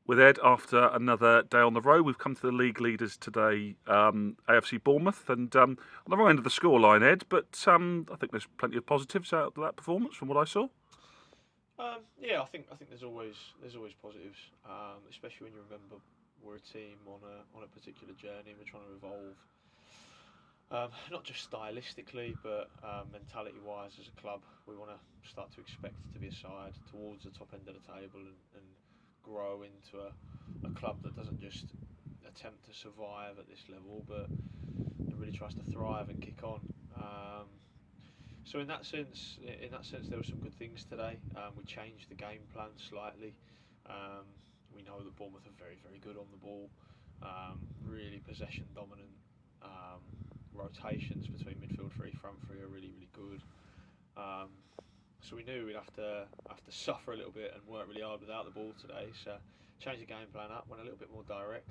with Ed after another day on the road. We've come to the league leaders today, AFC Bournemouth, and on the wrong end of the scoreline, Ed, but I think there's plenty of positives out of that performance from what I saw. Yeah, I think there's always positives, especially when you remember we're a team on a particular journey. We're trying to evolve, not just stylistically, but mentality-wise as a club. We want to start to expect to be a side towards the top end of the table and grow into a club that doesn't just attempt to survive at this level, but it really tries to thrive and kick on. So in that sense, there were some good things today. We changed the game plan slightly. We know that Bournemouth are very, very good on the ball, really possession dominant. Rotations between midfield three, front three are really, really good. So we knew we'd have to suffer a little bit and work really hard without the ball today. So changed the game plan up, went a little bit more direct,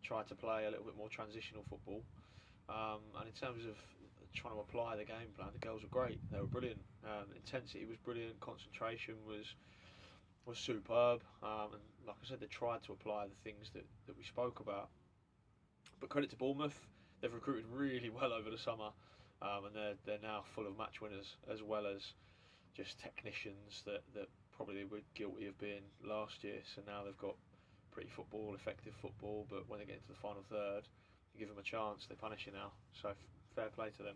tried to play a little bit more transitional football. And in terms of trying to apply the game plan, the girls were great. They were brilliant. Intensity was brilliant. Concentration was superb. And like I said, they tried to apply the things that we spoke about. But credit to Bournemouth, they've recruited really well over the summer, and they're now full of match winners as well as just technicians that probably were guilty of being last year. So now they've got pretty football, effective football. But when they get into the final third, you give them a chance, they punish you now. So fair play to them.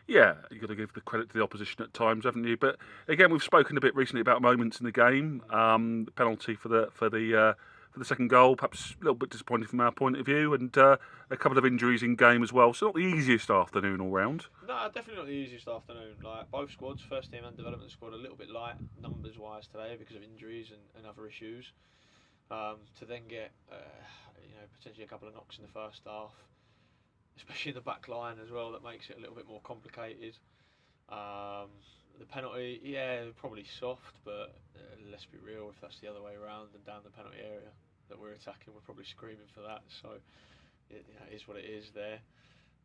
Yeah, you've got to give the credit to the opposition at times, haven't you? But again, we've spoken a bit recently about moments in the game. The penalty for the second goal, perhaps a little bit disappointing from our point of view, and a couple of injuries in game as well. So not the easiest afternoon all round. No, definitely not the easiest afternoon. Like both squads, first team and development squad, a little bit light numbers wise today because of injuries and other issues. To then get potentially a couple of knocks in the first half, especially in the back line as well, that makes it a little bit more complicated. The penalty, yeah, probably soft, but let's be real, if that's the other way around and down the penalty area that we're attacking, we're probably screaming for that. So it is what it is there.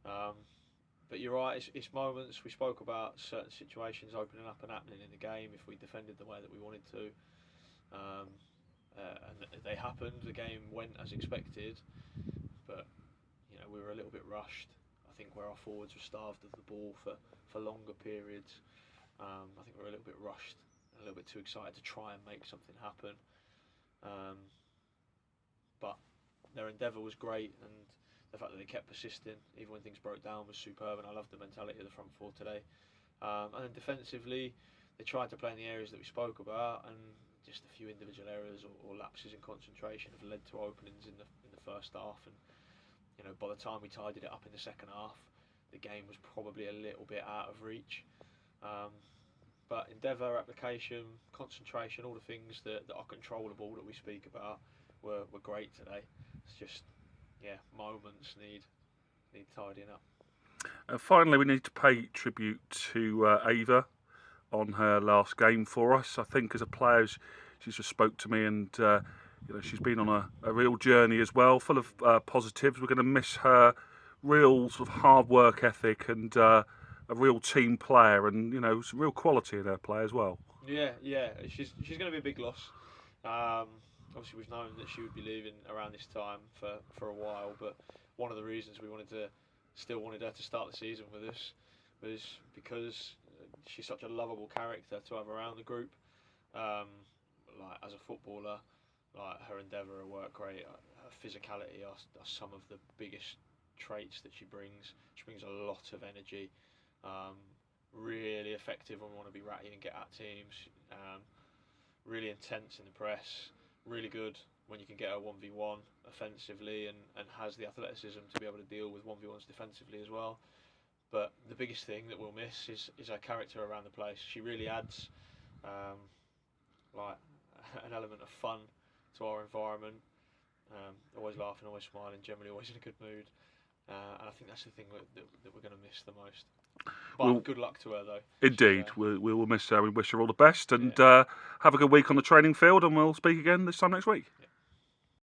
But you're right, it's moments. We spoke about certain situations opening up and happening in the game if we defended the way that we wanted to. And they happened. The game went as expected, but we were a little bit rushed. I think where our forwards were starved of the ball for longer periods. I think we were a little bit rushed, and a little bit too excited to try and make something happen. But their endeavour was great, and the fact that they kept persisting, even when things broke down, was superb. And I loved the mentality of the front four today. And then defensively, they tried to play in the areas that we spoke about, and just a few individual errors or lapses in concentration have led to openings in the first half. And by the time we tidied it up in the second half, the game was probably a little bit out of reach. But endeavour, application, concentration, all the things that are controllable that we speak about were great today. It's just, moments need tidying up. Finally, we need to pay tribute to Ava on her last game for us. I think as a player, she just spoke to me, and she's been on a real journey as well, full of positives. We're going to miss her real sort of hard work ethic and a real team player, and some real quality in her play as well. Yeah, she's going to be a big loss. Obviously, we've known that she would be leaving around this time for a while, but one of the reasons we still wanted her to start the season with us was because she's such a lovable character to have around the group. Like as a footballer, like her endeavour, her work rate, her physicality are some of the biggest traits that she brings. She brings a lot of energy, really effective when we want to be ratty and get at teams, really intense in the press, really good when you can get her 1v1 offensively and has the athleticism to be able to deal with 1v1s defensively as well. But the biggest thing that we'll miss is her character around the place. She really adds like an element of fun to our environment. Always laughing, always smiling, generally always in a good mood. And I think that's the thing that we're going to miss the most. But good luck to her, though. Indeed, we will miss her. We wish her all the best, and have a good week on the training field, and we'll speak again this time next week. Yeah.